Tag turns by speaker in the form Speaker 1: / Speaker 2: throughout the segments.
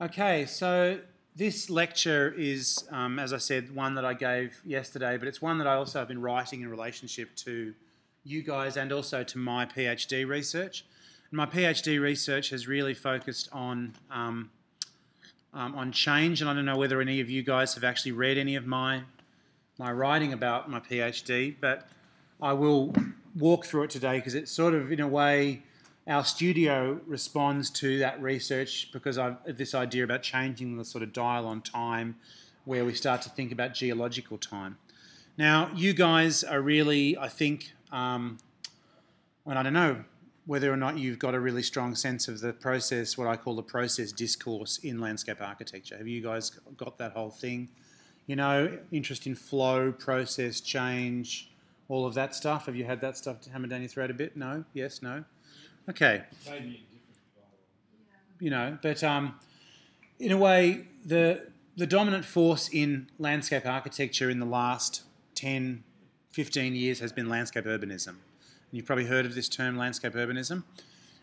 Speaker 1: Okay, so this lecture is, as I said, one that I gave yesterday, but it's one that I also have been writing in relationship to you guys and also to my PhD research. And my PhD research has really focused on change, and I don't know whether any of you guys have actually read any of my writing about my PhD, but I will walk through it today because it's sort of, in a way, our studio responds to that research because I've this idea about changing the sort of dial on time where we start to think about geological time. Now, you guys are really, I think, I don't know whether or not you've got a really strong sense of the process, what I call the process discourse in landscape architecture. Have you guys got that whole thing? You know, interest in flow, process, change, all of that stuff. Have you had that stuff hammered down your throat a bit? No? Yes? No? Okay. You know, but in a way, the dominant force in landscape architecture in the last 10, 15 years has been landscape urbanism. You've probably heard of this term, landscape urbanism.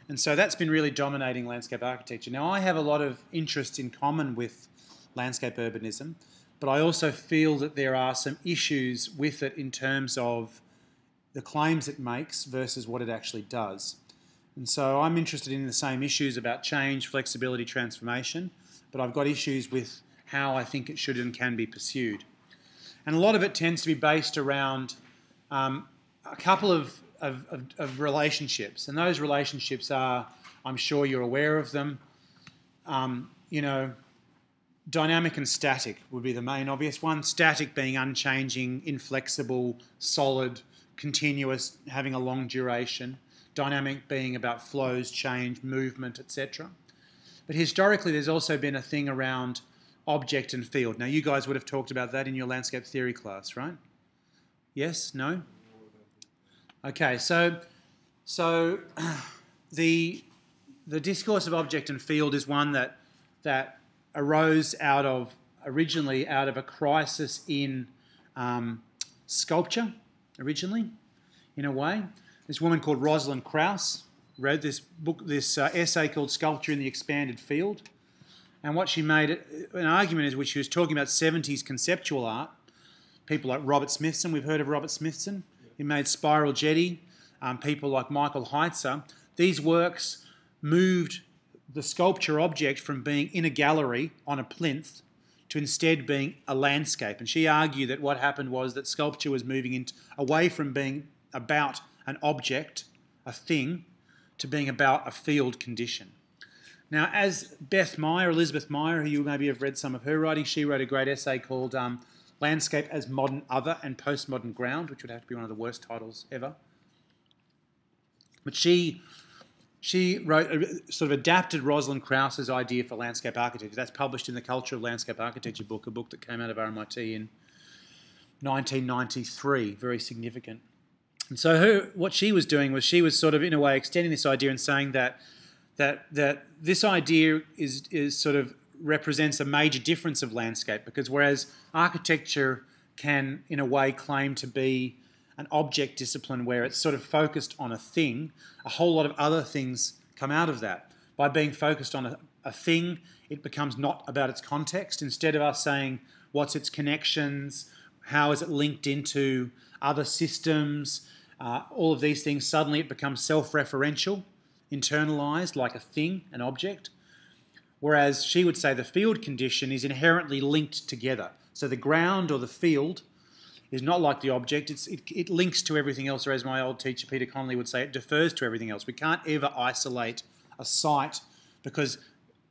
Speaker 1: And so that's been really dominating landscape architecture. Now, I have a lot of interest in common with landscape urbanism, but I also feel that there are some issues with it in terms of the claims it makes versus what it actually does. And so I'm interested in the same issues about change, flexibility, transformation, but I've got issues with how I think it should and can be pursued. And a lot of it tends to be based around a couple of relationships, and those relationships are, I'm sure you're aware of them, you know, dynamic and static would be the main obvious one. Static being unchanging, inflexible, solid, continuous, having a long duration. Dynamic being about flows, change, movement, etc. But historically, there's also been a thing around object and field. Now, you guys would have talked about that in your landscape theory class, right? Yes? No? Okay, so the discourse of object and field is one that arose originally out of a crisis in sculpture, originally, in a way. This woman called Rosalind Krauss wrote this book, this essay called Sculpture in the Expanded Field. And what she made an argument is, which she was talking about 70s conceptual art, people like Robert Smithson. We've heard of Robert Smithson. He made Spiral Jetty. People like Michael Heitzer. These works moved the sculpture object from being in a gallery on a plinth to instead being a landscape. And she argued that what happened was that sculpture was moving away from being about an object, a thing, to being about a field condition. Now, as Elizabeth Meyer, who you maybe have read some of her writing, she wrote a great essay called Landscape as Modern Other and Postmodern Ground, which would have to be one of the worst titles ever. But she wrote, sort of adapted Rosalind Krauss's idea for landscape architecture. That's published in the Culture of Landscape Architecture book, a book that came out of RMIT in 1993, very significant. And so what she was doing was she was sort of, in a way, extending this idea and saying that this idea is sort of represents a major difference of landscape, because whereas architecture can, in a way, claim to be an object discipline where it's sort of focused on a thing, a whole lot of other things come out of that. By being focused on a thing, it becomes not about its context. Instead of us saying what's its connections, how is it linked into other systems, all of these things, suddenly it becomes self-referential, internalized like a thing, an object. Whereas she would say the field condition is inherently linked together. So the ground or the field is not like the object, it links to everything else, or as my old teacher Peter Connolly would say, it defers to everything else. We can't ever isolate a site because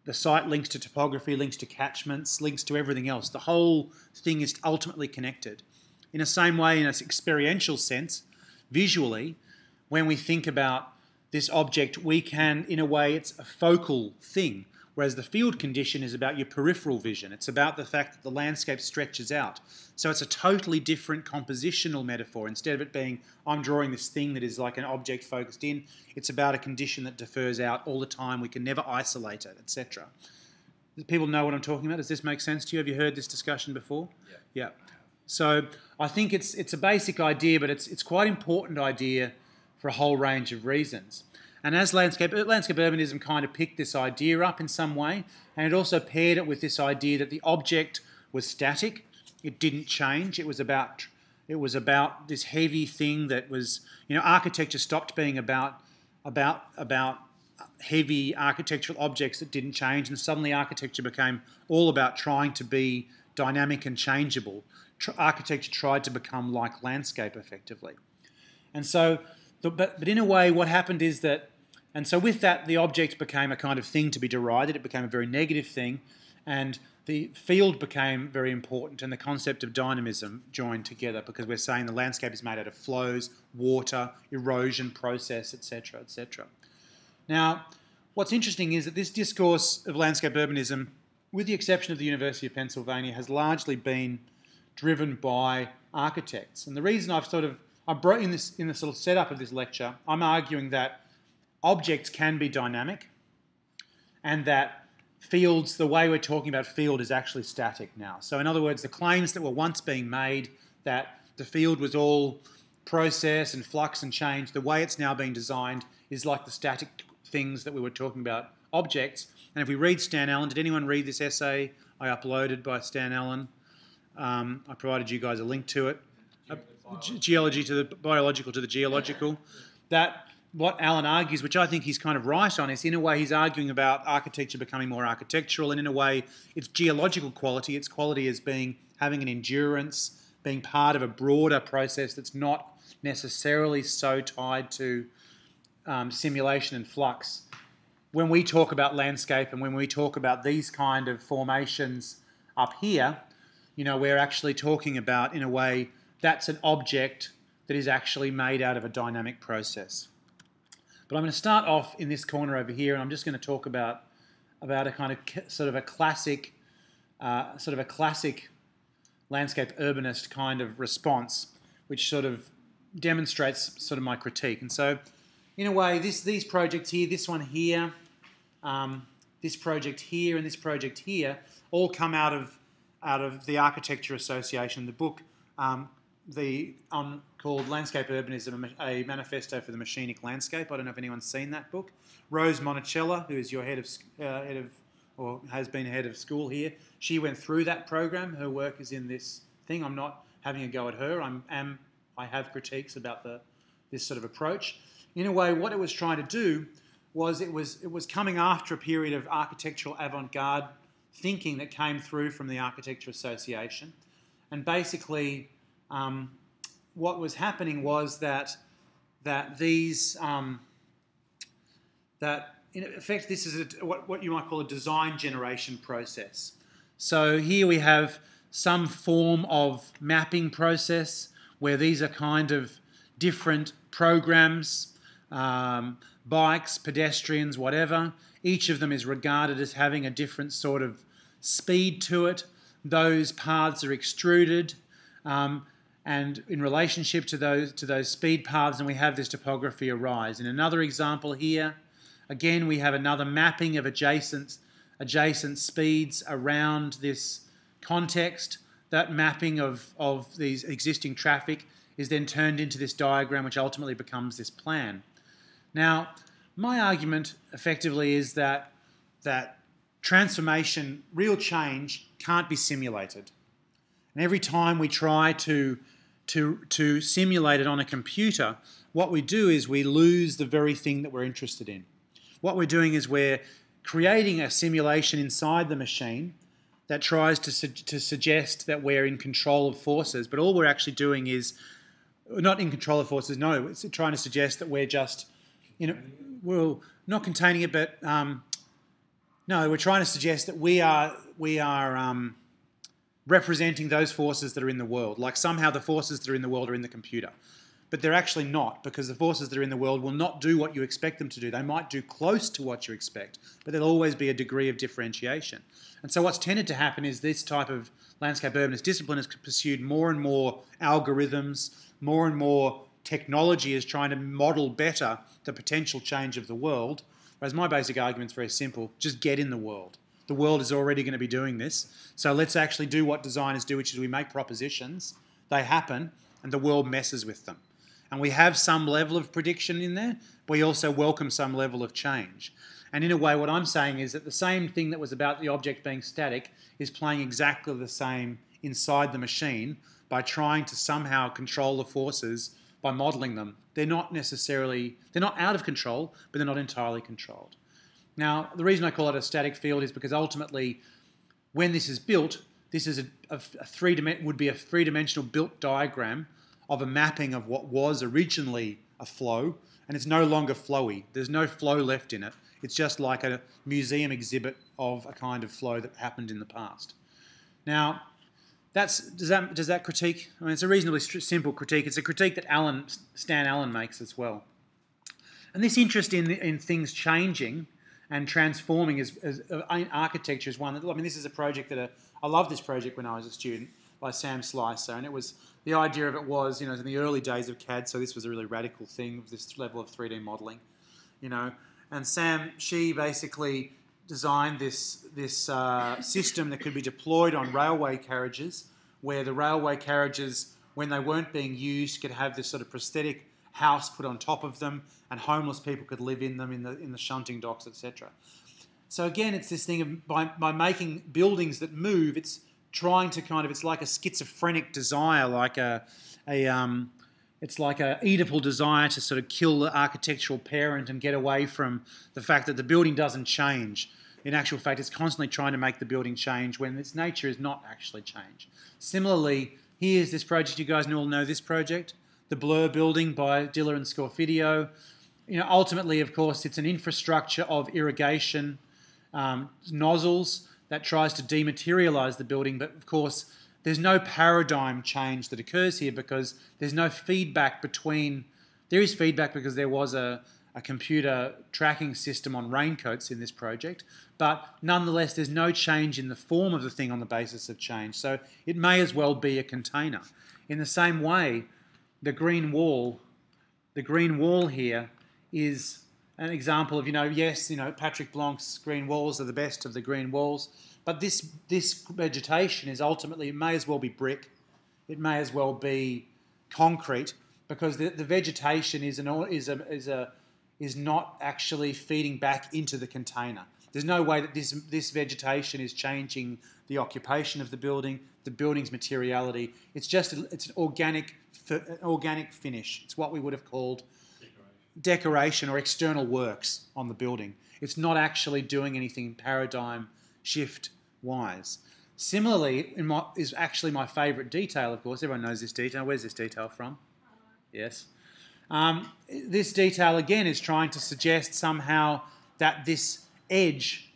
Speaker 1: the site links to topography, links to catchments, links to everything else. The whole thing is ultimately connected. In the same way, in an experiential sense, visually, when we think about this object, we can, in a way, it's a focal thing. Whereas the field condition is about your peripheral vision. It's about the fact that the landscape stretches out. So it's a totally different compositional metaphor. Instead of it being, I'm drawing this thing that is like an object focused in, it's about a condition that differs out all the time. We can never isolate it, etc. People know what I'm talking about? Does this make sense to you? Have you heard this discussion before? Yeah. So I think it's a basic idea, but it's quite an important idea for a whole range of reasons. And as landscape urbanism kind of picked this idea up in some way, and it also paired it with this idea that the object was static. It didn't change. It was about this heavy thing that was, architecture stopped being about heavy architectural objects that didn't change, and suddenly architecture became all about trying to be dynamic and changeable. Architecture tried to become like landscape effectively. And so, but in a way, what happened is that, and so with that, the object became a kind of thing to be derided. It became a very negative thing, and the field became very important, and the concept of dynamism joined together, because we're saying the landscape is made out of flows, water, erosion process, etc., etc. Now, what's interesting is that this discourse of landscape urbanism, with the exception of the University of Pennsylvania, has largely been driven by architects. And the reason I brought in this sort of setup of this lecture, I'm arguing that objects can be dynamic, and that fields, the way we're talking about field, is actually static now. So in other words, the claims that were once being made that the field was all process and flux and change, the way it's now being designed is like the static things that we were talking about, objects. And if we read Stan Allen, did anyone read this essay I uploaded by Stan Allen? I provided you guys a link to it. Geology to the biological to the geological. That what Allen argues, which I think he's kind of right on, is in a way he's arguing about architecture becoming more architectural, and in a way its geological quality, its quality as having an endurance, being part of a broader process that's not necessarily so tied to simulation and flux. When we talk about landscape and when we talk about these kind of formations up here, we're actually talking about, in a way, that's an object that is actually made out of a dynamic process. But I'm going to start off in this corner over here, and I'm just going to talk about a kind of sort of a classic landscape urbanist kind of response, which sort of demonstrates sort of my critique. And so, in a way, these projects here, this one here, this project here, and this project here, all come out of the Architecture Association, the book called Landscape Urbanism, a Manifesto for the Machinic Landscape. I don't know if anyone's seen that book. Rose Monticello, who is your head of or has been head of school here, she went through that program. Her work is in this thing. I'm not having a go at her. I have critiques about this sort of approach. In a way, what it was trying to do was it was coming after a period of architectural avant-garde thinking that came through from the Architecture Association, and basically what was happening was that in effect this is what you might call a design generation process. So here we have some form of mapping process where these are kind of different programs, bikes, pedestrians, whatever. Each of them is regarded as having a different sort of speed to it. Those paths are extruded, and in relationship to those speed paths, and we have this topography arise. In another example here, again we have another mapping of adjacent speeds around this context. That mapping of these existing traffic is then turned into this diagram, which ultimately becomes this plan. Now, my argument effectively is that transformation, real change, can't be simulated. And every time we try to simulate it on a computer, what we do is we lose the very thing that we're interested in. What we're doing is we're creating a simulation inside the machine that tries to suggest that we're in control of forces, but all we're actually doing is not in control of forces. No, it's trying to suggest that we're just, well, not containing it, but no, we're trying to suggest that we are representing those forces that are in the world. Like somehow the forces that are in the world are in the computer. But they're actually not, because the forces that are in the world will not do what you expect them to do. They might do close to what you expect, but there'll always be a degree of differentiation. And so what's tended to happen is this type of landscape urbanist discipline has pursued more and more algorithms, more and more technology is trying to model better the potential change of the world, whereas my basic argument is very simple: just get in the world. The world is already going to be doing this, so let's actually do what designers do, which is we make propositions, they happen, and the world messes with them. And we have some level of prediction in there, but we also welcome some level of change. And in a way, what I'm saying is that the same thing that was about the object being static is playing exactly the same inside the machine by trying to somehow control the forces by modelling them. They're not out of control, but they're not entirely controlled. Now, the reason I call it a static field is because ultimately, when this is built, this is would be a three-dimensional built diagram of a mapping of what was originally a flow, and it's no longer flowy. There's no flow left in it. It's just like a museum exhibit of a kind of flow that happened in the past. Now, does that critique? I mean, it's a reasonably simple critique. It's a critique that Stan Allen makes as well. And this interest in things changing and transforming in architecture is one that, I mean, this is a project that I loved this project when I was a student by Sam Slicer, and it was, the idea of it was, in the early days of CAD, so this was a really radical thing, this level of 3D modelling, and Sam, she basically designed this system that could be deployed on railway carriages, where the railway carriages, when they weren't being used, could have this sort of prosthetic house put on top of them, and homeless people could live in them in the shunting docks, etc. So again, it's this thing of by making buildings that move, it's trying to it's like a schizophrenic desire, it's like a Oedipal desire to sort of kill the architectural parent and get away from the fact that the building doesn't change. In actual fact, it's constantly trying to make the building change when its nature is not actually change. Similarly, here's this project. You guys all know this project, the Blur building by Diller and Scorfidio. Ultimately, of course, it's an infrastructure of irrigation nozzles that tries to dematerialise the building, but of course, there's no paradigm change that occurs here because there's no feedback between... There is feedback because there was a computer tracking system on raincoats in this project, but nonetheless, there's no change in the form of the thing on the basis of change. So it may as well be a container. In the same way, the green wall here is an example of, yes, Patrick Blanc's green walls are the best of the green walls, but this vegetation is ultimately, it may as well be brick, it may as well be concrete, because the vegetation is not actually feeding back into the container. There's no way that this vegetation is changing the occupation of the building's materiality. It's just it's an organic finish. It's what we would have called decoration or external works on the building. It's not actually doing anything paradigm shift wise. Similarly, is actually my favourite detail, of course. Everyone knows this detail. Where's this detail from? Yes. This detail, again, is trying to suggest somehow that this edge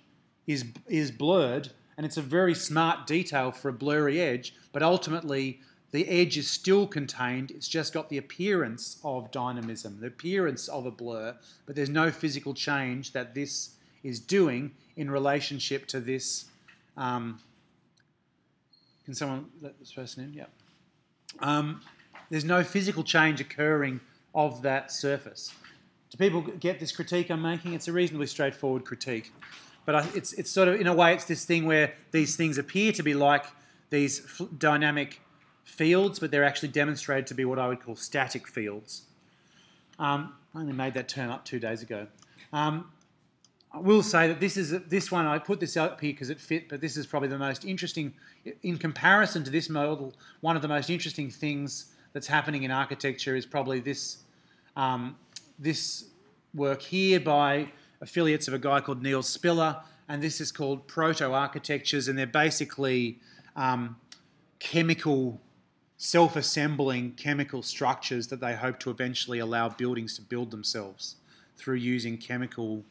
Speaker 1: is blurred, and it's a very smart detail for a blurry edge, but ultimately the edge is still contained. It's just got the appearance of dynamism, the appearance of a blur, but there's no physical change that this is doing in relationship to this. Can someone let this person in? Yeah. There's no physical change occurring of that surface. Do people get this critique I'm making? It's a reasonably straightforward critique. But it's sort of, in a way, it's this thing where these things appear to be like these dynamic fields, but they're actually demonstrated to be what I would call static fields. I only made that term up 2 days ago. I will say that this one, I put this up here because it fit, but this is probably the most interesting, in comparison to this model, one of the most interesting things that's happening in architecture is probably this work here by affiliates of a guy called Neil Spiller, and this is called proto-architectures, and they're basically chemical, self-assembling chemical structures that they hope to eventually allow buildings to build themselves through using chemical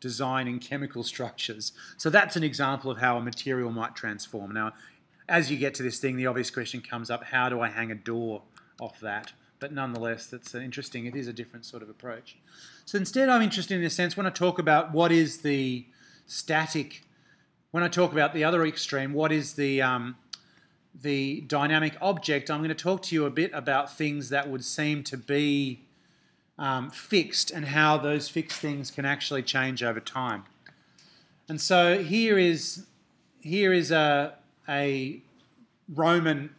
Speaker 1: design and chemical structures. So that's an example of how a material might transform. Now, as you get to this thing, the obvious question comes up, how do I hang a door off that? But nonetheless, that's interesting. It is a different sort of approach. So instead, I'm interested in a sense when I talk about what is the static, when I talk about the other extreme, what is the dynamic object, I'm going to talk to you a bit about things that would seem to be fixed and how those fixed things can actually change over time. And so here is a Roman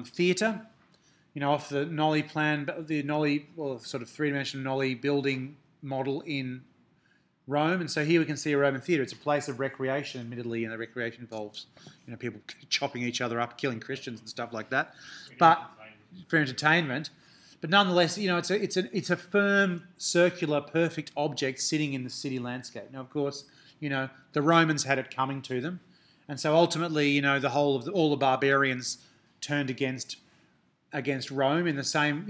Speaker 1: theatre, off the Nolli plan, the Nolli, well, sort of three-dimensional Nolli building model in Rome. And so here we can see a Roman theatre. It's a place of recreation, admittedly, and the recreation involves, people chopping each other up, killing Christians and stuff like that. But for entertainment. But nonetheless, it's a firm, circular, perfect object sitting in the city landscape. Now, of course, the Romans had it coming to them, and so ultimately, the whole of all the barbarians turned against Rome in the same,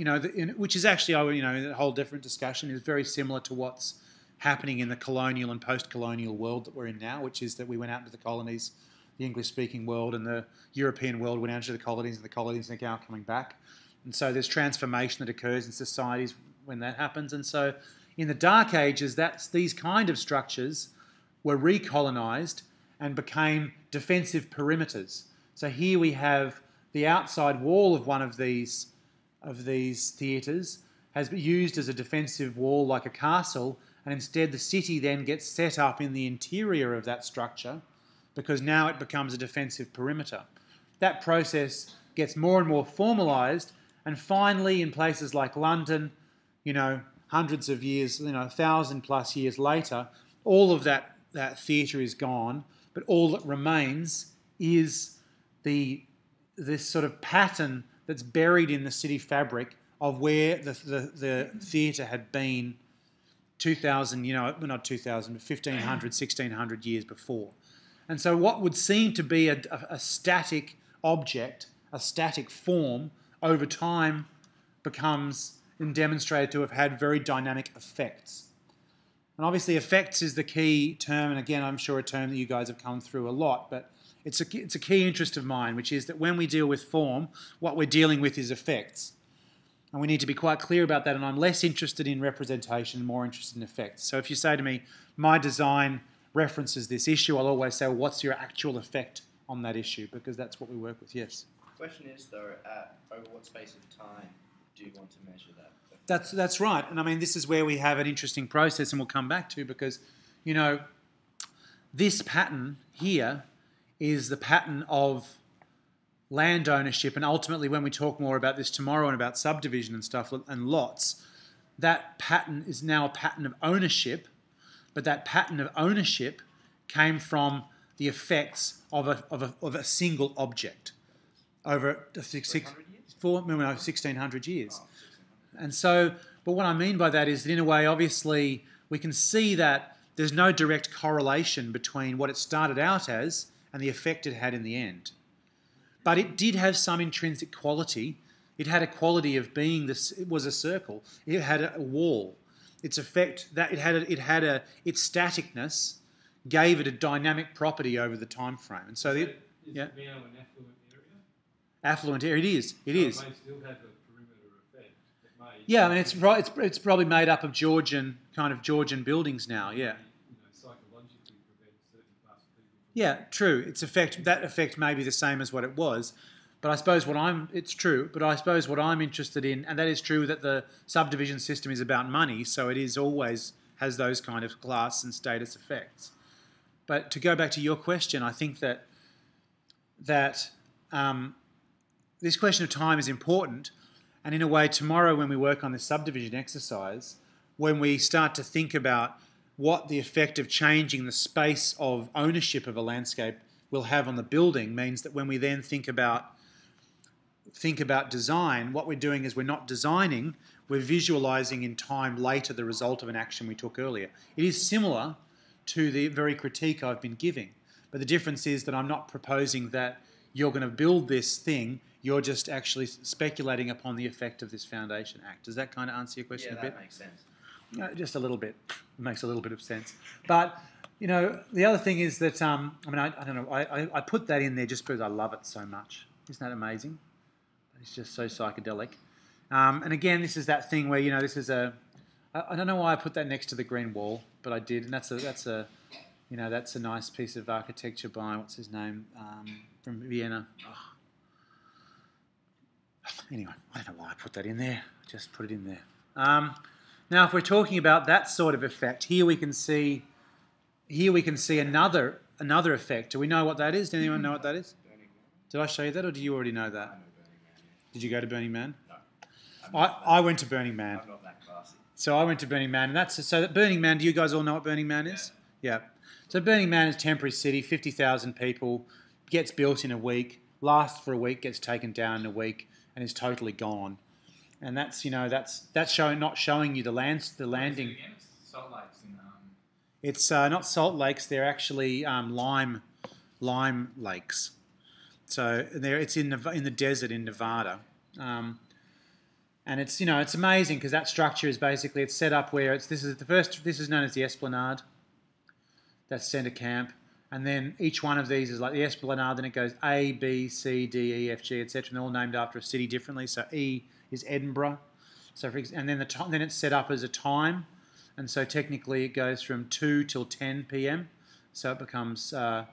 Speaker 1: which is actually, a whole different discussion. Is very similar to what's happening in the colonial and post-colonial world that we're in now, which is that we went out into the colonies, the English-speaking world, and the European world went out into the colonies, and the colonies are now coming back. And so there's transformation that occurs in societies when that happens. And so in the Dark Ages, these kind of structures were recolonised and became defensive perimeters. So here we have the outside wall of one of these theatres has been used as a defensive wall like a castle, and instead the city then gets set up in the interior of that structure because now it becomes a defensive perimeter. That process gets more and more formalised, and finally in places like London, hundreds of years, 1,000+ years later, all of that theatre is gone, but all that remains is this sort of pattern that's buried in the city fabric of where the theatre had been 2,000, not 2,000, but 1,500, 1,600 years before. And so what would seem to be a static object, a static form, over time becomes and demonstrated to have had very dynamic effects. And obviously effects is the key term, and again, I'm sure a term that you guys have come through a lot, but it's a key interest of mine, which is that when we deal with form, what we're dealing with is effects. And we need to be quite clear about that, and I'm less interested in representation, more interested in effects. So if you say to me, my design references this issue, I'll always say, well, what's your actual effect on that issue? Because that's what we work with, yes.
Speaker 2: The question is, though, over what space of time do you want to measure that?
Speaker 1: That's right. And I mean, this is where we have an interesting process, and we'll come back to, because, this pattern here is the pattern of land ownership, and ultimately when we talk more about this tomorrow and about subdivision and stuff and lots, that pattern is now a pattern of ownership, but that pattern of ownership came from the effects of a single object over 1,600 years. And so, but what I mean by that is that in a way, obviously, we can see that there's no direct correlation between what it started out as and the effect it had in the end. But it did have some intrinsic quality. It had a quality of being this. It was a circle. It had a wall. Its effect that its staticness gave it a dynamic property over the time frame. And so,
Speaker 3: is now an affluent area?
Speaker 1: Affluent area. It is. It is.
Speaker 3: It may still have a perimeter effect.
Speaker 1: Yeah, I mean it's probably made up of Georgian buildings now. Yeah.
Speaker 3: Psychologically prevent certain class of people.
Speaker 1: Yeah, true. That effect may be the same as what it was, but I suppose it's true. But I suppose what I'm interested in, and that is true, that the subdivision system is about money, so it is always has those kind of class and status effects. But to go back to your question, I think that this question of time is important, and in a way, tomorrow when we work on this subdivision exercise, when we start to think about what the effect of changing the space of ownership of a landscape will have on the building, means that when we then think about design, what we're doing is we're not designing, we're visualising in time later the result of an action we took earlier. It is similar to the very critique I've been giving, but the difference is that I'm not proposing that you're going to build this thing, you're just actually speculating upon the effect of this foundation act. Does that kind of answer your question a bit?
Speaker 2: Yeah, that makes sense.
Speaker 1: Just a little bit. It makes a little bit of sense. But, the other thing is that, I don't know, I put that in there just because I love it so much. Isn't that amazing? It's just so psychedelic. And again, this is that thing where, this is I don't know why I put that next to the green wall, but I did. And that's a nice piece of architecture by, what's his name, from Vienna. Oh. Anyway, I don't know why I put that in there. Just put it in there. Now, if we're talking about that sort of effect, here we can see another effect. Do we know what that is? Does anyone know what that is? Did I show you that, or do you already know that? Did you go to Burning Man?
Speaker 2: No.
Speaker 1: I went to Burning Man.
Speaker 2: I'm not that classy.
Speaker 1: So I went to Burning Man, and that Burning Man. Do you guys all know what Burning Man is? Yeah. So Burning Man is a temporary city, 50,000 people, gets built in a week, lasts for a week, gets taken down in a week, and is totally gone. And that's not showing you the landing.
Speaker 4: Again, it's Salt Lakes in
Speaker 1: It's not salt lakes; they're actually lime lakes. So it's in the desert in Nevada. And it's it's amazing because that structure is basically it's set up where this is known as the Esplanade. That's centre camp, and then each one of these is like the Esplanade. Then it goes A, B, C, D, E, F, G, etc. And they're all named after a city differently. So E is Edinburgh. So and then then it's set up as a time, and so technically it goes from 2 till 10 p.m. So it becomes 2.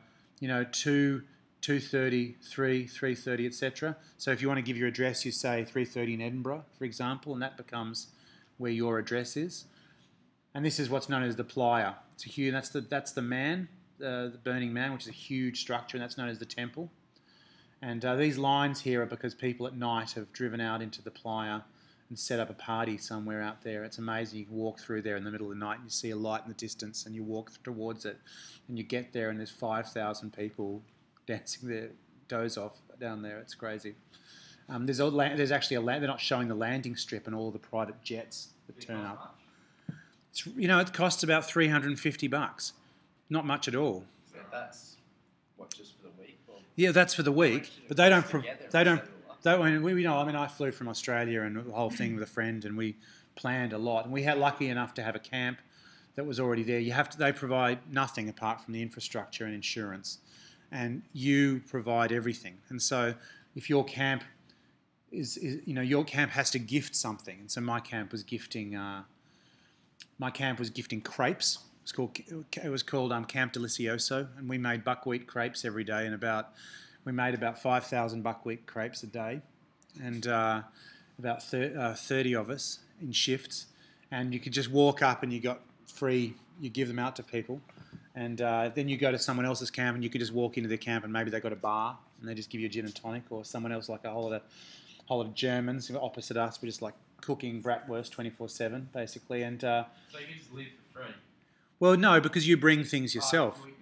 Speaker 1: 2:30, 3, 3:30, etc. So if you want to give your address, you say 3:30 in Edinburgh, for example, and that becomes where your address is. And this is what's known as the Playa. It's a huge. That's the Man, the Burning Man, which is a huge structure, and that's known as the temple. And these lines here are because people at night have driven out into the Playa and set up a party somewhere out there. It's amazing. You can walk through there in the middle of the night, and you see a light in the distance, and you walk towards it, and you get there, and there's 5,000 people dancing their doze off down there. It's crazy. There's actually they're not showing the landing strip and all the private jets that turn up. It costs about $350. Not much at all.
Speaker 2: So that's what, just for the week? Or
Speaker 1: Yeah, that's for the week, but they don't. I flew from Australia and the whole thing with a friend, and we planned a lot. And we had lucky enough to have a camp that was already there. They provide nothing apart from the infrastructure and insurance, and you provide everything. And so, if your camp your camp has to gift something, and so my camp was gifting crepes. It was called Camp Delicioso, and we made buckwheat crepes every day, and we made about 5,000 buckwheat crepes a day, and about 30 of us in shifts, and you could just walk up and you got free. You give them out to people, and then you go to someone else's camp and you could just walk into their camp and maybe they've got a bar and they just give you a gin and tonic, or someone else like a whole lot of Germans who are opposite us. We're just like cooking bratwurst 24/7 basically, and
Speaker 4: So you can just live for free?
Speaker 1: well, no, because you bring things yourself.
Speaker 4: But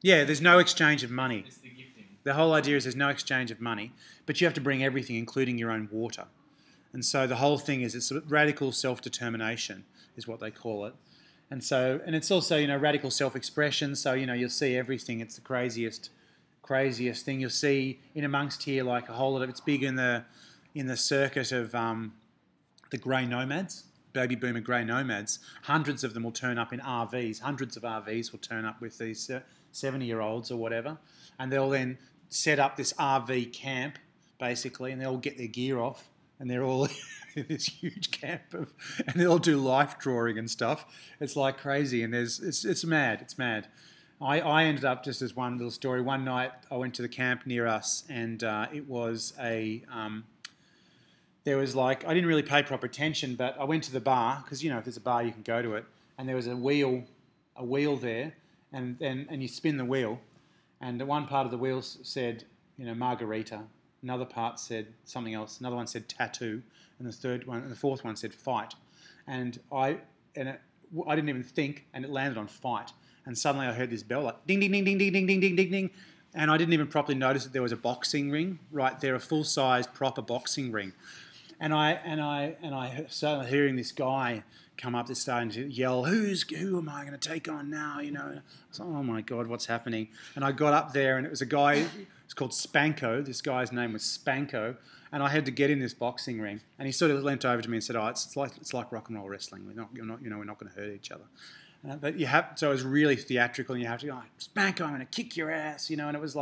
Speaker 1: Yeah, there's no exchange of money.
Speaker 4: it's the gifting.
Speaker 1: The whole idea is there's no exchange of money, but you have to bring everything, including your own water. And so the whole thing is it's radical self-determination is what they call it. And it's also, radical self-expression. So, you'll see everything. It's the craziest thing. You'll see in amongst here like a whole lot of, it's big in the circuit of the grey nomads, baby boomer grey nomads. Hundreds of them will turn up in RVs. Hundreds of RVs will turn up with these 70-year-olds or whatever. And they'll then set up this RV camp, basically, and they'll get their gear off. And they're all in this huge camp and they all do life drawing and stuff. It's like crazy, and it's mad. It's mad. I ended up, just as one little story, one night I went to the camp near us, and it was there was I didn't really pay proper attention, but I went to the bar because if there's a bar you can go to it, and there was a wheel there, and you spin the wheel, and the one part of the wheel said margarita. Another part said something else. Another one said tattoo, and the fourth one said fight. And I didn't even think, and it landed on fight. And suddenly I heard this bell like ding ding ding ding ding ding ding ding ding ding, and I didn't even properly notice that there was a boxing ring right there, a full-sized proper boxing ring. And I started hearing this guy come up, that's starting to yell, who am I going to take on now? I was like, oh my God, what's happening? And I got up there, and it was a guy. It's called Spanko. This guy's name was Spanko, and I had to get in this boxing ring. And he sort of leant over to me and said, "Oh, it's like rock and roll wrestling. We're not going to hurt each other." But so it was really theatrical, and you have to go, Spanko, I'm going to kick your ass, And it was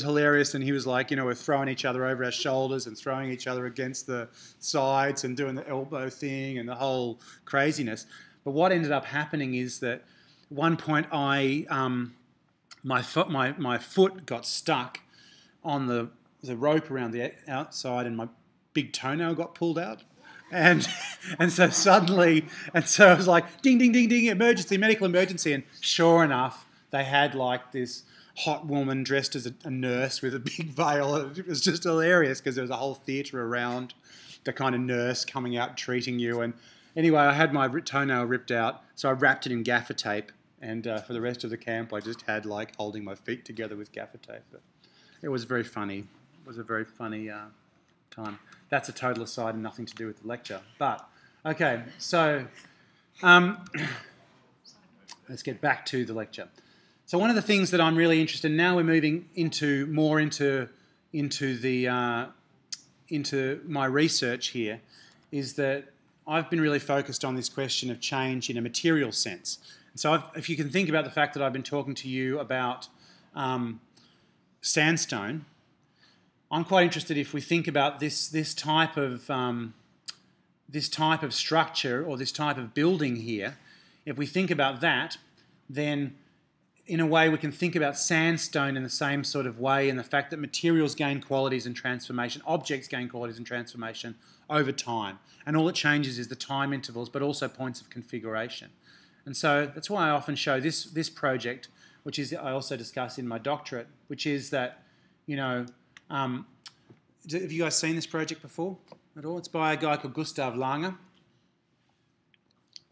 Speaker 1: hilarious. And he was like, we're throwing each other over our shoulders and throwing each other against the sides and doing the elbow thing and the whole craziness. But what ended up happening is that at one point my foot got stuck on the rope around the outside, and my big toenail got pulled out. And so suddenly, I was like, ding, ding, ding, ding, medical emergency. And sure enough, they had like this hot woman dressed as a nurse with a big veil. It was just hilarious because there was a whole theatre around the kind of nurse coming out and treating you. And anyway, I had my toenail ripped out, so I wrapped it in gaffer tape. And for the rest of the camp, I just had like holding my feet together with gaffer tape. But it was very funny. It was a very funny time. That's a total aside and nothing to do with the lecture. But, okay, so let's get back to the lecture. So one of the things that I'm really interested in, now we're moving into my research here, is that I've been really focused on this question of change in a material sense. And so if you can think about the fact that I've been talking to you about sandstone, I'm quite interested if we think about this type of structure or this type of building here. If we think about that, then in a way we can think about sandstone in the same sort of way, and the fact that materials gain qualities and transformation, objects gain qualities and transformation over time. And all it changes is the time intervals, but also points of configuration. And so that's why I often show this project, which is I also discuss in my doctorate, which is that, you know, have you guys seen this project before at all? It's by a guy called Gustav Lange.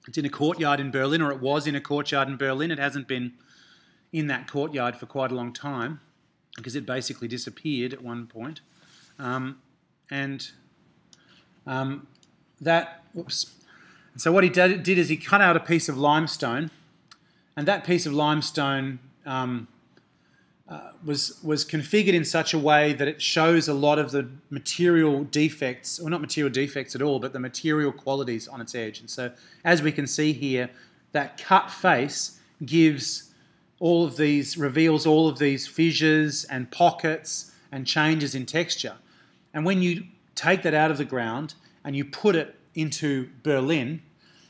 Speaker 1: It's in a courtyard in Berlin, or it was in a courtyard in Berlin. It hasn't been in that courtyard for quite a long time because it basically disappeared at one point. So what he did is he cut out a piece of limestone, and that piece of limestone was configured in such a way that it shows a lot of the material defects, or not material defects at all, but the material qualities on its edge. And so as we can see here, that cut face reveals all of these fissures and pockets and changes in texture. And when you take that out of the ground and you put it into Berlin,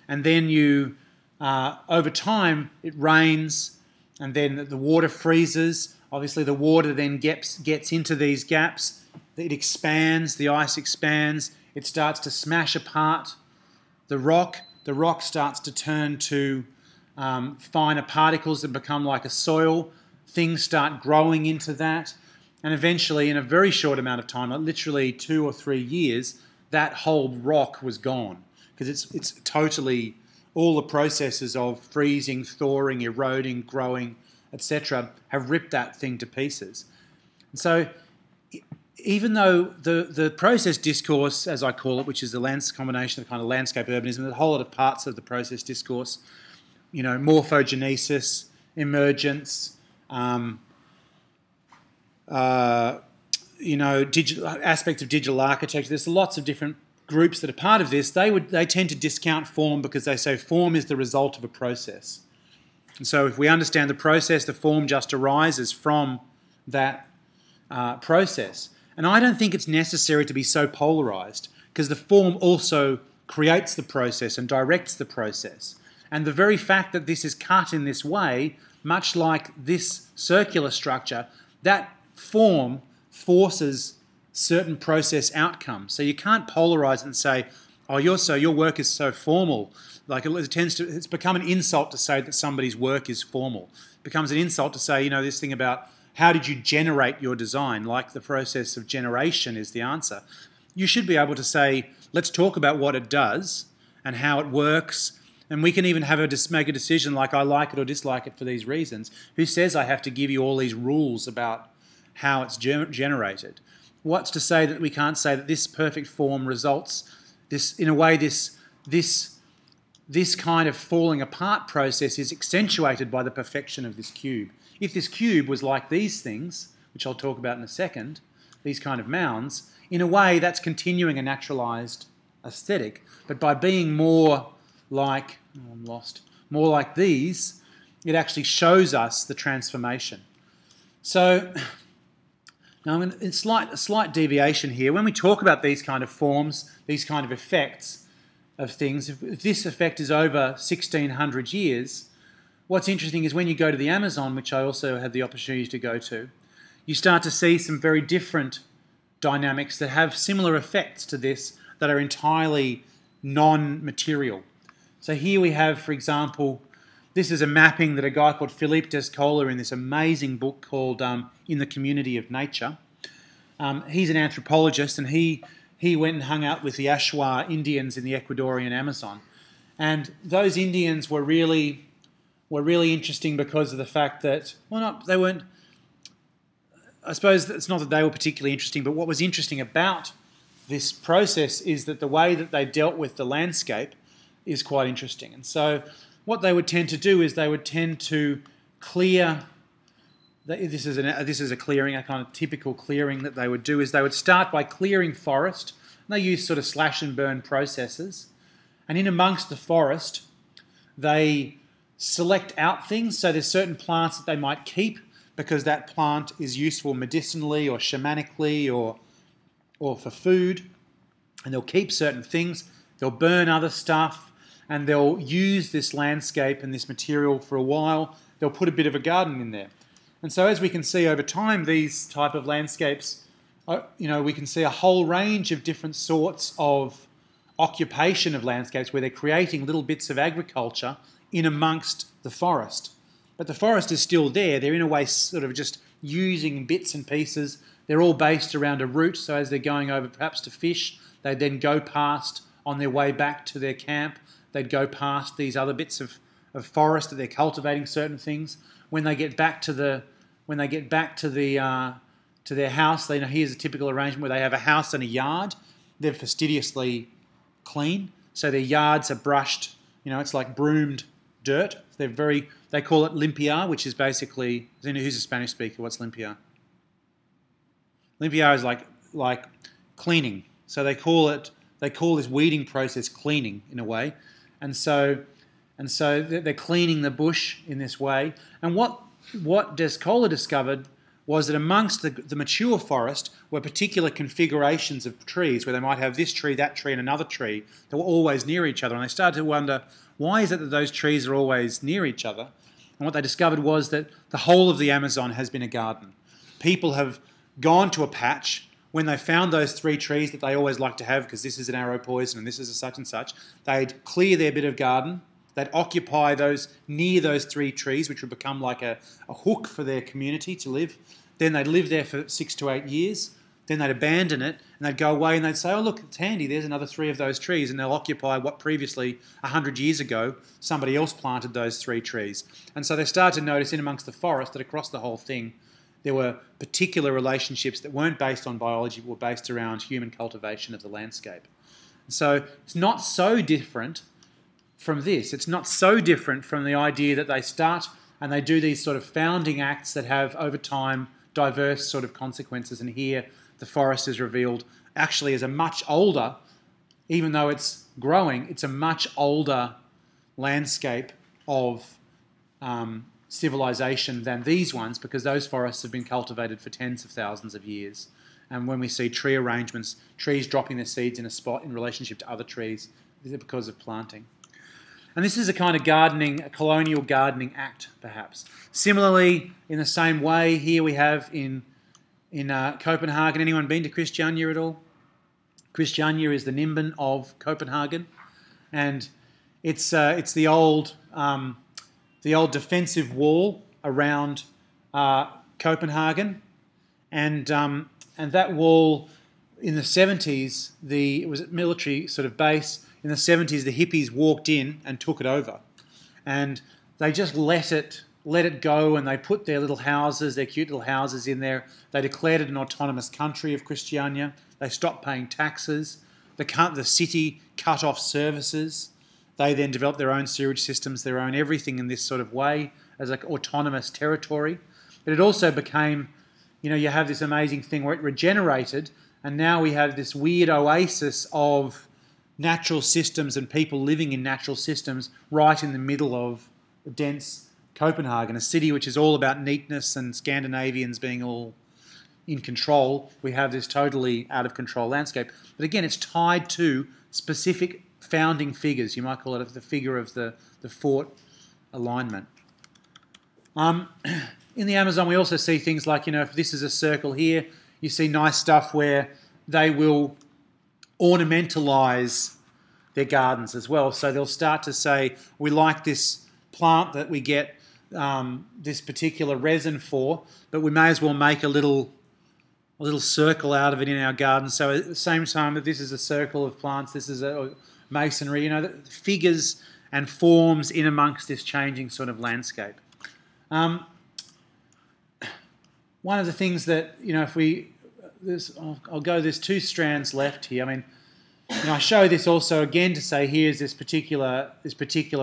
Speaker 1: and then you, over time, it rains, and then the water freezes. Obviously, the water then gets into these gaps. It expands, the ice expands. It starts to smash apart the rock. The rock starts to turn to finer particles that become like a soil. Things start growing into that. And eventually, in a very short amount of time, like literally 2 or 3 years, that whole rock was gone. Because it's totally, all the processes of freezing, thawing, eroding, growing, etc., have ripped that thing to pieces. And so even though the process discourse, as I call it, which is the combination of kind of landscape urbanism, there's a whole lot of parts of the process discourse, you know, morphogenesis, emergence, you know, aspects of digital architecture. There's lots of different groups that are part of this. They tend to discount form because they say form is the result of a process. And so if we understand the process, the form just arises from that process. And I don't think it's necessary to be so polarized, because the form also creates the process and directs the process. And the very fact that this is cut in this way, much like this circular structure, that form forces certain process outcomes. So you can't polarize it and say, oh, your work is so formal. Like it's become an insult to say that somebody's work is formal. It becomes an insult to say, you know, this thing about how did you generate your design, like the process of generation is the answer. You should be able to say, let's talk about what it does and how it works, and we can even make a decision like I like it or dislike it for these reasons. Who says I have to give you all these rules about how it's generated? What's to say that we can't say that this perfect form results, in a way, this kind of falling apart process is accentuated by the perfection of this cube. If this cube was like these things, which I'll talk about in a second, these kind of mounds, in a way that's continuing a naturalized aesthetic, but by being more like, more like these, it actually shows us the transformation. So now it's a slight deviation here. When we talk about these kind of forms, these kind of effects of things, if this effect is over 1,600 years, what's interesting is when you go to the Amazon, which I also had the opportunity to go to, you start to see some very different dynamics that have similar effects to this that are entirely non-material. So here we have, for example, This is a mapping that a guy called Philippe Descola in this amazing book called In the Community of Nature. He's an anthropologist, and he went and hung out with the Ashwa Indians in the Ecuadorian Amazon. And those Indians were really interesting because of the fact that, they weren't, I suppose it's not that they were particularly interesting, but what was interesting about this process is that the way that they dealt with the landscape is quite interesting. And so what they would tend to do is they would tend to clear. This is a clearing, a kind of typical clearing that they would do is they would start by clearing forest. And they use sort of slash and burn processes. And in amongst the forest, they select out things. So there's certain plants that they might keep because that plant is useful medicinally or shamanically or for food. And they'll keep certain things. They'll burn other stuff. And they'll use this landscape and this material for a while. They'll put a bit of a garden in there. And so as we can see over time, these type of landscapes, we can see a whole range of different sorts of occupation of landscapes where they're creating little bits of agriculture in amongst the forest. But the forest is still there. They're in a way sort of just using bits and pieces. They're all based around a route. So as they're going over perhaps to fish, they then go past on their way back to their camp. They'd go past these other bits of forest that they're cultivating certain things. When they get back to their house, here's a typical arrangement where they have a house and a yard. They're fastidiously clean, so their yards are brushed. It's like broomed dirt. They call it limpiar, which is basically, who's a Spanish speaker? What's limpiar? Limpiar is like cleaning. So they call this weeding process cleaning in a way, and so they're cleaning the bush in this way. And what Descola discovered was that amongst the mature forest were particular configurations of trees where they might have this tree, that tree, and another tree that were always near each other. And they started to wonder, why is it that those trees are always near each other? And what they discovered was that the whole of the Amazon has been a garden. People have gone to a patch when they found those 3 trees that they always like to have, because this is an arrow poison and this is a such and such. They'd clear their bit of garden. They'd occupy those near those 3 trees, which would become like a hook for their community to live. Then they'd live there for 6 to 8 years. Then they'd abandon it, and they'd go away and they'd say, oh, look, it's handy. There's another 3 of those trees, and they'll occupy what previously, 100 years ago, somebody else planted those 3 trees. And so they started to notice in amongst the forest that across the whole thing, there were particular relationships that weren't based on biology, but were based around human cultivation of the landscape. So it's not so different from this. It's not so different from the idea that they start and they do these sort of founding acts that have, over time, diverse sort of consequences. And here, the forest is revealed actually as a much older, even though it's growing, it's a much older landscape of civilization than these ones, because those forests have been cultivated for tens of thousands of years. And when we see tree arrangements, trees dropping their seeds in a spot in relationship to other trees, is it because of planting? And this is a kind of gardening, a colonial gardening act, perhaps. Similarly, in the same way, here we have in Copenhagen. Anyone been to Christiania at all? Christiania is the Nimbin of Copenhagen, and it's the old defensive wall around Copenhagen, and that wall in the 70s, it was a military sort of base. In the 70s, the hippies walked in and took it over, and they just let it go, and they put their little houses, their cute little houses in there. They declared it an autonomous country of Christiania. They stopped paying taxes. The city cut off services. They then developed their own sewage systems, their own everything in this sort of way as like autonomous territory. But it also became, you have this amazing thing where it regenerated, and now we have this weird oasis of natural systems and people living in natural systems right in the middle of dense Copenhagen, a city which is all about neatness and Scandinavians being all in control. We have this totally out of control landscape. But again, it's tied to specific founding figures. You might call it the figure of the fort alignment. In the Amazon, we also see things like, if this is a circle here, you see nice stuff where they will ornamentalize their gardens as well. So they'll start to say, we like this plant that we get this particular resin for, but we may as well make a little circle out of it in our garden. So at the same time that this is a circle of plants, this is a masonry, you know, the figures and forms in amongst this changing sort of landscape. One of the things that, you know, there's two strands left here. I mean, you know, I show this also again to say here's this particular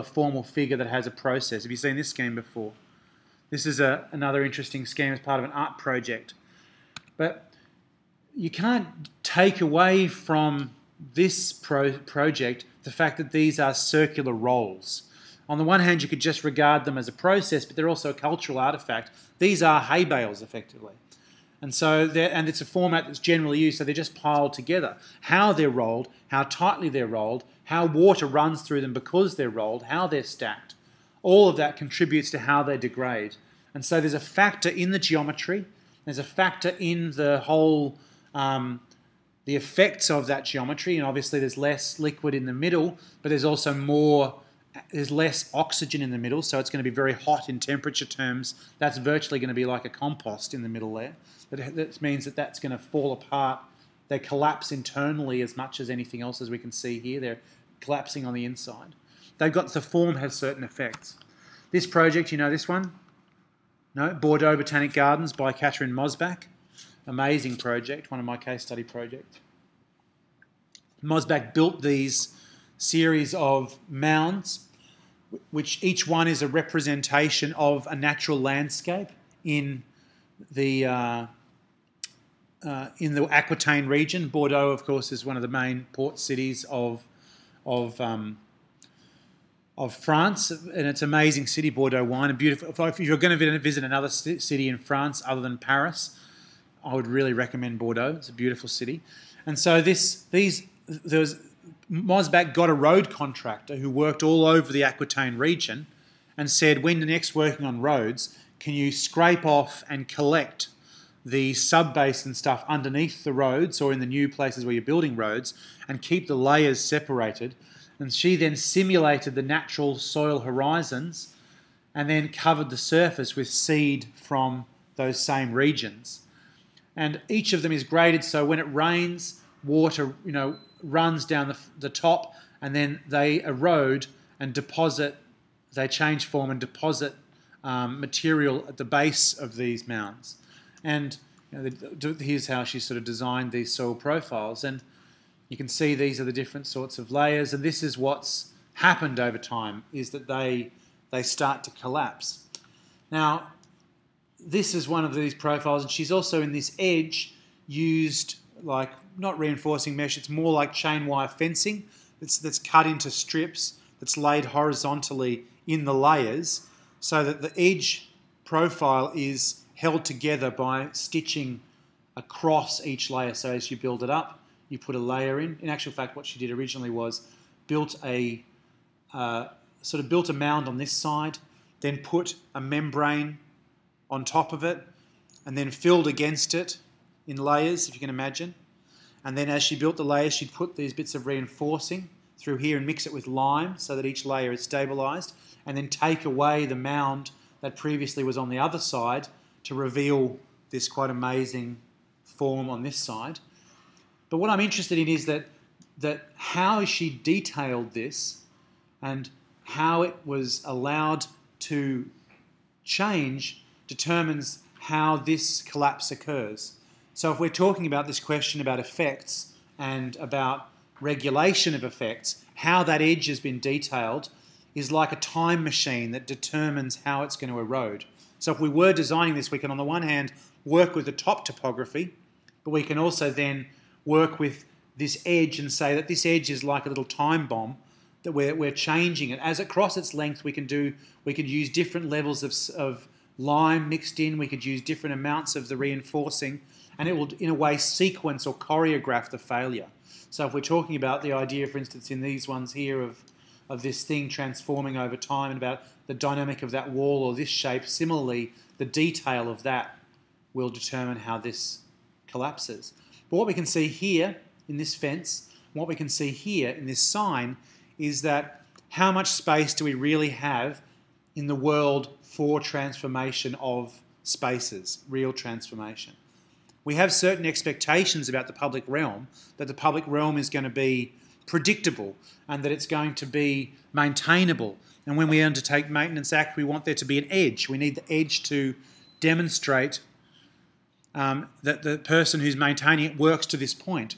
Speaker 1: formal figure that has a process. Have you seen this scheme before? This is another interesting scheme as part of an art project. But you can't take away from this project the fact that these are circular rolls. On the one hand, you could just regard them as a process, but they're also a cultural artefact. These are hay bales, effectively. And so, and it's a format that's generally used, so they're just piled together. How they're rolled, how tightly they're rolled, how water runs through them because they're rolled, how they're stacked, all of that contributes to how they degrade. And so there's a factor in the geometry, there's a factor in the whole, the effects of that geometry, and obviously there's less liquid in the middle, but there's also there's less oxygen in the middle, so it's going to be very hot in temperature terms. That's virtually going to be like a compost in the middle there. That means that that's going to fall apart. They collapse internally as much as anything else, as we can see here. They're collapsing on the inside. The form has certain effects. This project, you know this one? No? Bordeaux Botanic Gardens by Catherine Mosbach. Amazing project, one of my case study projects. Mosbach built these series of mounds, which each one is a representation of a natural landscape in the Aquitaine region. Bordeaux, of course, is one of the main port cities of France, and it's an amazing city, Bordeaux wine, and beautiful. If you're going to visit another city in France other than Paris, I would really recommend Bordeaux. It's a beautiful city. And so Mosbach got a road contractor who worked all over the Aquitaine region and said, when you're next working on roads, can you scrape off and collect the sub-basin stuff underneath the roads or in the new places where you're building roads and keep the layers separated? And she then simulated the natural soil horizons and then covered the surface with seed from those same regions. And each of them is graded so when it rains, water, you know, runs down the top, and then they erode and deposit, they change form and deposit material at the base of these mounds. And you know, here's how she sort of designed these soil profiles. And you can see these are the different sorts of layers, and this is what's happened over time, is that they start to collapse. Now, this is one of these profiles, and she's also in this edge used like not reinforcing mesh, it's more like chain wire fencing that's cut into strips, that's laid horizontally in the layers so that the edge profile is held together by stitching across each layer. So as you build it up, you put a layer in. In actual fact, what she did originally was built a mound on this side, then put a membrane on top of it, and then filled against it in layers, if you can imagine. And then as she built the layers, she'd put these bits of reinforcing through here and mix it with lime so that each layer is stabilised, and then take away the mound that previously was on the other side to reveal this quite amazing form on this side. But what I'm interested in is that how she detailed this and how it was allowed to change determines how this collapse occurs. So if we're talking about this question about effects and about regulation of effects, how that edge has been detailed is like a time machine that determines how it's going to erode. So if we were designing this, we can on the one hand work with the top topography, but we can also then work with this edge and say that this edge is like a little time bomb, that we're changing it. As it crosses its length, we could use different levels of lime mixed in, we could use different amounts of the reinforcing, and it will, in a way, sequence or choreograph the failure. So if we're talking about the idea, for instance, in these ones here of this thing transforming over time and about the dynamic of that wall or this shape, similarly, the detail of that will determine how this collapses. But what we can see here in this fence, what we can see here in this sign, is that how much space do we really have in the world for transformation of spaces, real transformation. We have certain expectations about the public realm, that the public realm is going to be predictable and that it's going to be maintainable. And when we undertake Maintenance Act, we want there to be an edge. We need the edge to demonstrate that the person who's maintaining it works to this point.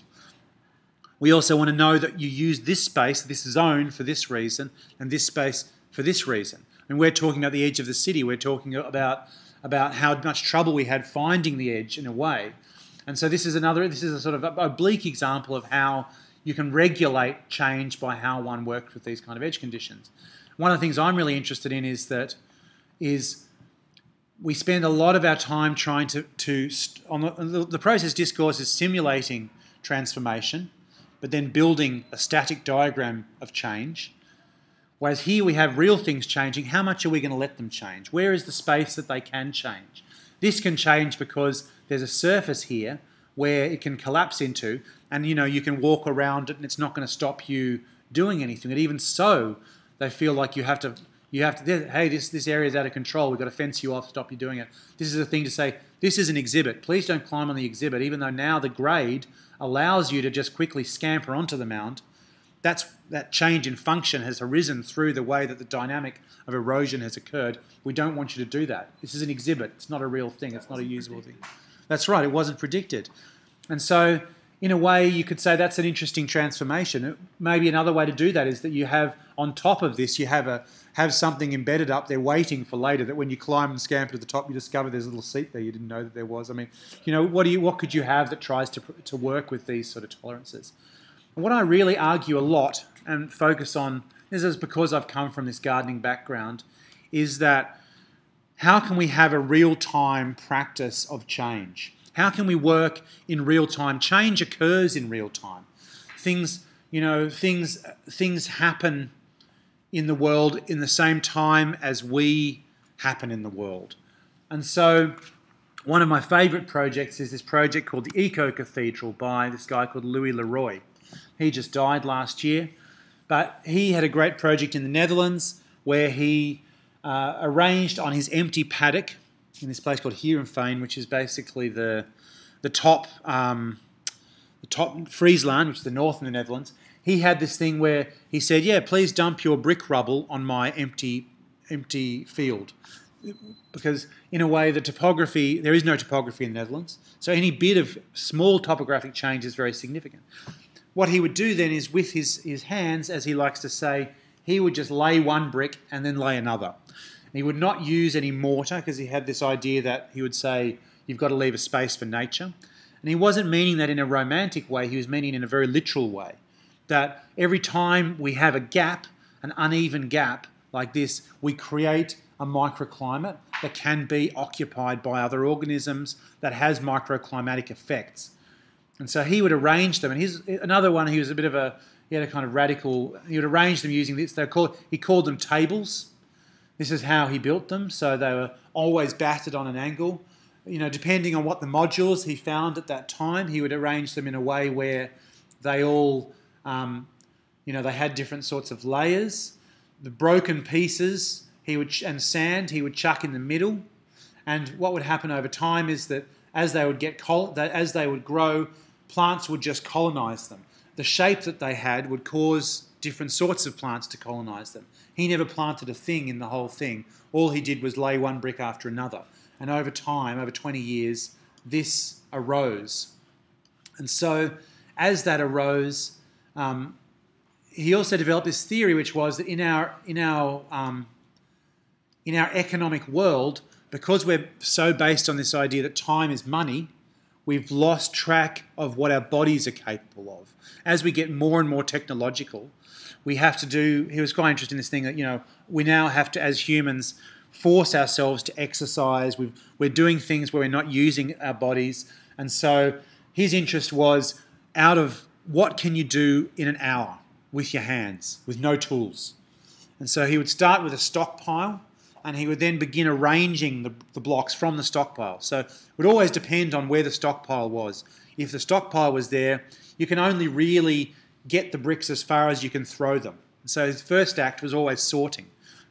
Speaker 1: We also want to know that you use this space, this zone for this reason, and this space for this reason. And we're talking about the edge of the city. We're talking about how much trouble we had finding the edge in a way. And so this is a sort of oblique example of how you can regulate change by how one works with these kind of edge conditions. One of the things I'm really interested in is we spend a lot of our time trying the process discourse is simulating transformation, but then building a static diagram of change. Whereas here we have real things changing. How much are we going to let them change? Where is the space that they can change? This can change because there's a surface here where it can collapse into, and you can walk around it and it's not going to stop you doing anything. And even so, they feel like you have to, hey, this area is out of control. We've got to fence you off, stop you doing it. This is a thing to say, this is an exhibit. Please don't climb on the exhibit, even though now the grade allows you to just quickly scamper onto the mound. That change in function has arisen through the way that the dynamic of erosion has occurred. We don't want you to do that. This is an exhibit. It's not a real thing. It's not a usable thing. That's right. It wasn't predicted. And so, in a way, you could say that's an interesting transformation. Maybe another way to do that is that you have, on top of this, you have something embedded up there waiting for later, that when you climb and scamper to the top, you discover there's a little seat there you didn't know that there was. I mean, what could you have that tries to work with these sort of tolerances? And what I really argue a lot and focus on, this is because I've come from this gardening background, is that how can we have a real-time practice of change? How can we work in real time? Change occurs in real time. Things happen in the world in the same time as we happen in the world. And so one of my favourite projects is this project called the Eco Cathedral by this guy called Louis Leroy. He just died last year, but he had a great project in the Netherlands where he arranged on his empty paddock in this place called Heerenveen, which is basically the top Friesland, which is the north of the Netherlands. He had this thing where he said, "Yeah, please dump your brick rubble on my empty field," because in a way, there is no topography in the Netherlands, so any bit of small topographic change is very significant. What he would do then is, with his hands, as he likes to say, he would just lay one brick and then lay another. He would not use any mortar because he had this idea that he would say, you've got to leave a space for nature. And he wasn't meaning that in a romantic way, he was meaning in a very literal way. That every time we have a gap, an uneven gap like this, we create a microclimate that can be occupied by other organisms that has microclimatic effects. And so he would arrange them. And another one, he had a kind of radical, he would arrange them using this. He called them tables. This is how he built them, so they were always battered on an angle. Depending on what the modules he found at that time, he would arrange them in a way where they all, they had different sorts of layers. The broken pieces and sand he would chuck in the middle. And what would happen over time is that as they would grow, plants would just colonize them. The shape that they had would cause different sorts of plants to colonize them. He never planted a thing in the whole thing. All he did was lay one brick after another. And over time, over 20 years, this arose. And so as that arose, he also developed this theory, which was that in our economic world, because we're so based on this idea that time is money, we've lost track of what our bodies are capable of. As we get more and more technological, we have to do, he was quite interested in this thing that, we now have to, as humans, force ourselves to exercise. We're doing things where we're not using our bodies. And so his interest was out of what can you do in an hour with your hands, with no tools. And so he would start with a stockpile, and he would then begin arranging the blocks from the stockpile. So it would always depend on where the stockpile was. If the stockpile was there, you can only really get the bricks as far as you can throw them. So his first act was always sorting.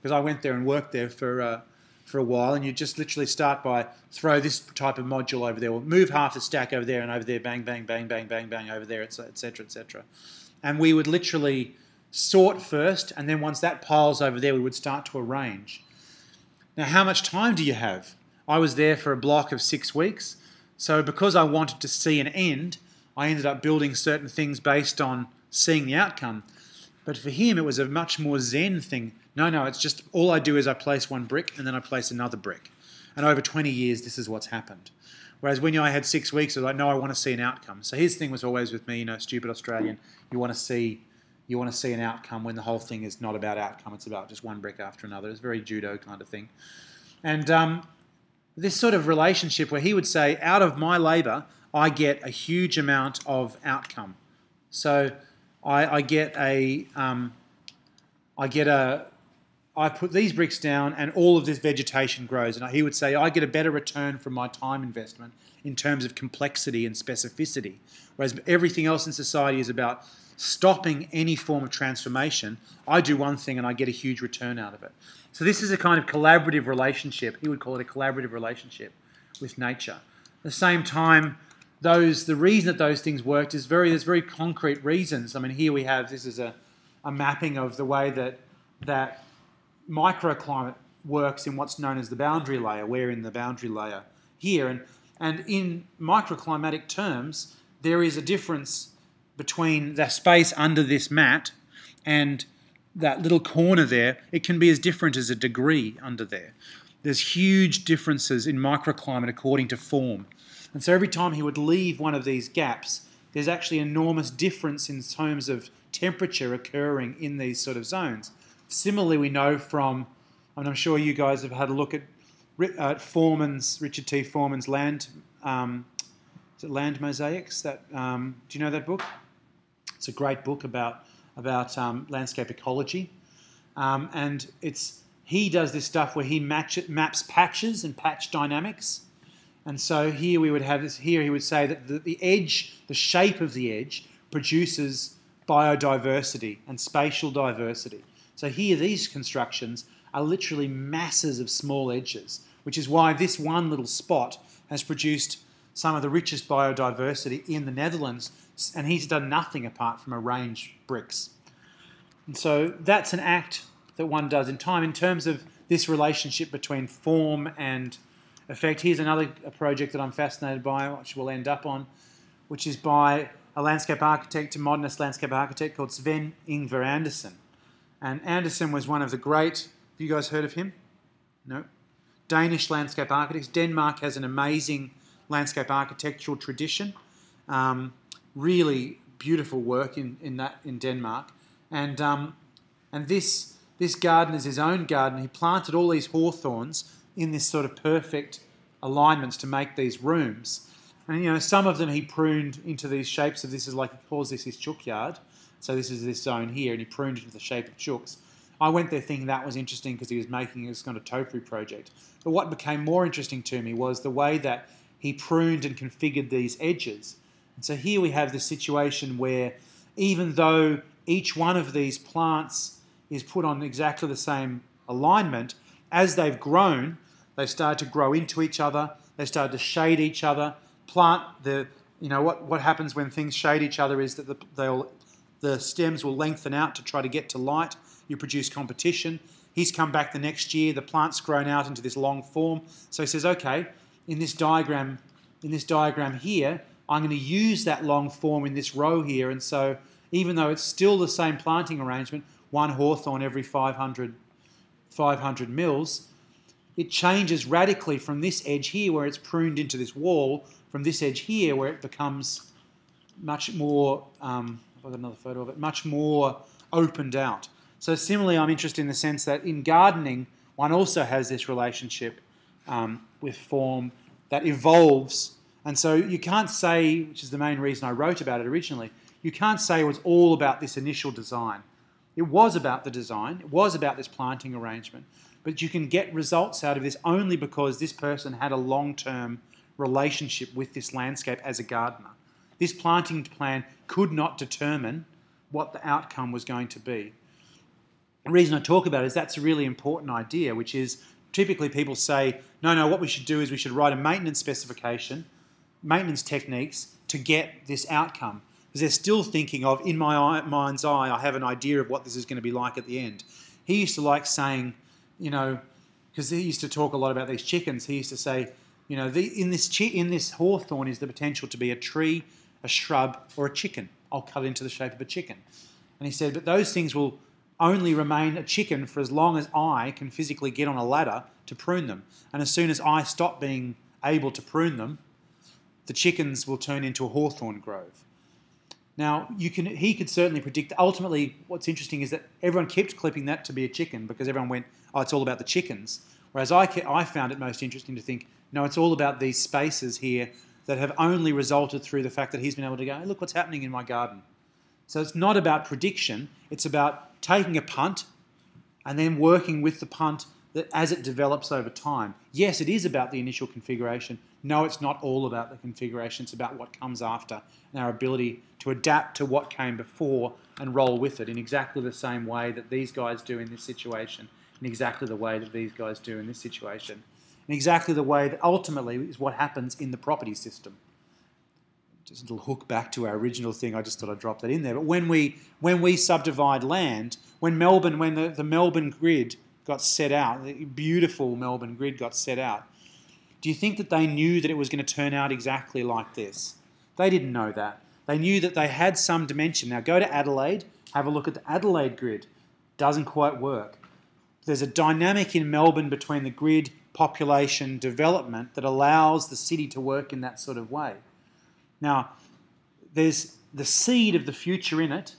Speaker 1: because I went there and worked there for a while, and you just literally start by throw this type of module over there, or move half the stack over there and over there, bang, bang, bang, bang, bang, bang, over there, etc., etc. And we would literally sort first, and then once that pile's over there, we would start to arrange. Now, how much time do you have? I was there for a block of 6 weeks, so because I wanted to see an end, I ended up building certain things based on seeing the outcome. But for him, it was a much more zen thing. No, it's just all I do is I place one brick and then I place another brick. And over 20 years, this is what's happened. Whereas when I had 6 weeks, I was like, no, I want to see an outcome. So his thing was always with me, stupid Australian, you want to see an outcome when the whole thing is not about outcome, it's about just one brick after another. It's very judo kind of thing. And this sort of relationship where he would say, out of my labour, I get a huge amount of outcome. So I put these bricks down and all of this vegetation grows. And he would say, I get a better return from my time investment in terms of complexity and specificity. Whereas everything else in society is about stopping any form of transformation. I do one thing and I get a huge return out of it. So this is a kind of collaborative relationship. He would call it a collaborative relationship with nature. At the same time, the reason that those things worked is there's very concrete reasons. I mean, here we have, this is a mapping of the way that microclimate works in what's known as the boundary layer. We're in the boundary layer here. And in microclimatic terms, there is a difference between the space under this mat and that little corner there. It can be as different as a degree under there. There's huge differences in microclimate according to form. And so every time he would leave one of these gaps, there's actually enormous difference in terms of temperature occurring in these sort of zones. Similarly, we know from, and I'm sure you guys have had a look at Richard T. Foreman's Land, is it Land Mosaics? Do you know that book? It's a great book about landscape ecology, and he does this stuff where he maps patches and patch dynamics. And so here we would have this. Here he would say that the shape of the edge produces biodiversity and spatial diversity. So here these constructions are literally masses of small edges, which is why this one little spot has produced some of the richest biodiversity in the Netherlands, and he's done nothing apart from arrange bricks. And so that's an act that one does in time in terms of this relationship between form and effect. Here's another project that I'm fascinated by, which we'll end up on, which is by a landscape architect, a modernist landscape architect called Sven Ingvar Andersen. And Andersen was one of the great, have you guys heard of him? No? Danish landscape architects. Denmark has an amazing landscape architectural tradition. Really beautiful work in Denmark. And this garden is his own garden. He planted all these hawthorns in this sort of perfect alignments to make these rooms. And some of them he pruned into these shapes of, this is like, he calls this his chook yard. So this is this zone here, and he pruned it into the shape of chooks. I went there thinking that was interesting because he was making this kind of topiary project. But what became more interesting to me was the way that he pruned and configured these edges. And so here we have the situation where even though each one of these plants is put on exactly the same alignment, as they've grown, they've started to grow into each other, they've started to shade each other. What happens when things shade each other is that the stems will lengthen out to try to get to light. You produce competition. He's come back the next year, the plant's grown out into this long form. So he says, okay, in this diagram here, I'm going to use that long form in this row here. And so even though it's still the same planting arrangement, one hawthorn every 500 mils, it changes radically from this edge here where it's pruned into this wall, from this edge here where it becomes much more, I've got another photo of it, much more opened out. So similarly, I'm interested in the sense that in gardening, one also has this relationship with form that evolves. And so you can't say, which is the main reason I wrote about it originally, you can't say it was all about this initial design. It was about the design, it was about this planting arrangement, but you can get results out of this only because this person had a long-term relationship with this landscape as a gardener. This planting plan could not determine what the outcome was going to be. the reason I talk about it is that's a really important idea, which is typically people say, no, what we should do is we should write a maintenance specification, maintenance techniques to get this outcome. Because they're still thinking of, in my mind's eye, I have an idea of what this is going to be like at the end. He used to like saying, because he used to talk a lot about these chickens, he used to say, in this hawthorn is the potential to be a tree, a shrub, or a chicken. I'll cut it into the shape of a chicken. And he said, but those things will only remain a chicken for as long as I can physically get on a ladder to prune them. And as soon as I stop being able to prune them, the chickens will turn into a hawthorn grove. Now, he could certainly predict. Ultimately, what's interesting is that everyone kept clipping that to be a chicken because everyone went, oh, it's all about the chickens. Whereas I found it most interesting to think, no, it's all about these spaces here that have only resulted through the fact that he's been able to go, hey, look what's happening in my garden. So it's not about prediction. It's about taking a punt and then working with the punt as it develops over time. Yes, it is about the initial configuration. No, it's not all about the configuration. It's about what comes after and our ability to adapt to what came before and roll with it in exactly the same way that these guys do in this situation, in exactly the way that these guys do in this situation, in exactly the way that ultimately is what happens in the property system. Just a little hook back to our original thing. I just thought I'd drop that in there. But when we subdivide land, when the Melbourne grid got set out, the beautiful Melbourne grid got set out, do you think that they knew that it was going to turn out exactly like this? They didn't know that. They knew that they had some dimension. Now go to Adelaide, have a look at the Adelaide grid. Doesn't quite work. There's a dynamic in Melbourne between the grid, population, development that allows the city to work in that sort of way. Now, there's the seed of the future in it,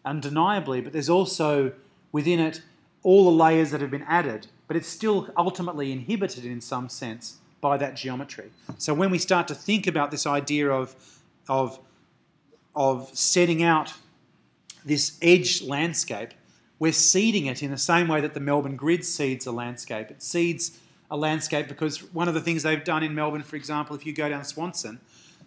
Speaker 1: undeniably, but there's also within it all the layers that have been added, but it's still ultimately inhibited in some sense by that geometry. So when we start to think about this idea of setting out this edge landscape, we're seeding it in the same way that the Melbourne grid seeds a landscape. It seeds a landscape because one of the things they've done in Melbourne, for example, if you go down Swanson,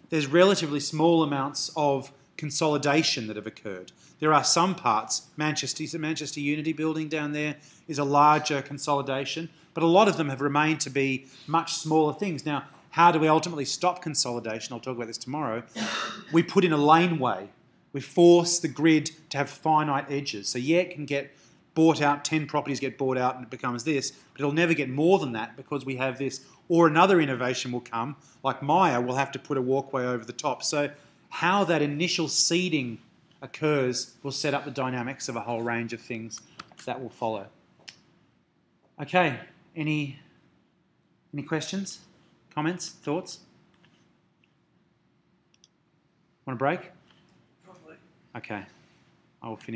Speaker 1: there's relatively small amounts of consolidation that have occurred. There are some parts, Manchester Unity building down there is a larger consolidation, but a lot of them have remained to be much smaller things. Now, how do we ultimately stop consolidation? I'll talk about this tomorrow. We put in a laneway. We force the grid to have finite edges. So yeah, it can get bought out, 10 properties get bought out and it becomes this, but it'll never get more than that because we have this. Or another innovation will come, like Maya will have to put a walkway over the top. So how that initial seeding occurs will set up the dynamics of a whole range of things that will follow. Okay, any questions, comments, thoughts? Want a break?
Speaker 3: Probably.
Speaker 1: Okay, I will finish.